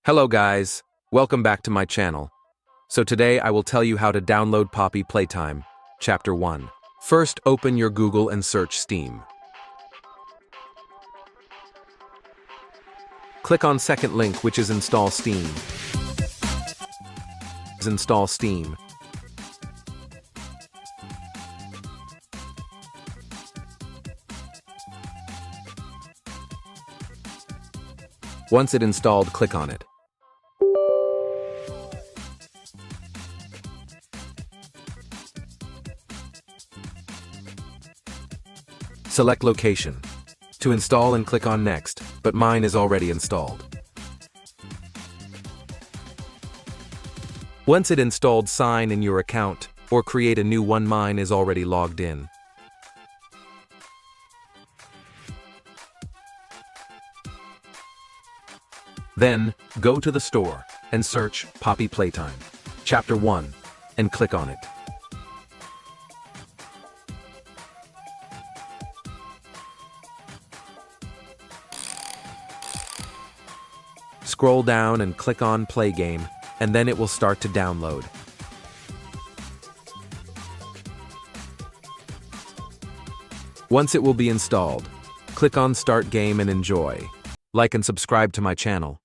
Hello guys, welcome back to my channel. So today I will tell you how to download Poppy Playtime, Chapter 1. First, open your Google and search Steam. Click on second link, which is Install Steam. Install Steam. Once it installed, click on it. Select location. To install and click on next, but mine is already installed. Once it installed, sign in your account or create a new one. Mine is already logged in. Then, go to the store and search Poppy Playtime, Chapter 1, and click on it. Scroll down and click on Play Game, and then it will start to download. Once it will be installed, click on Start Game and enjoy. Like and subscribe to my channel.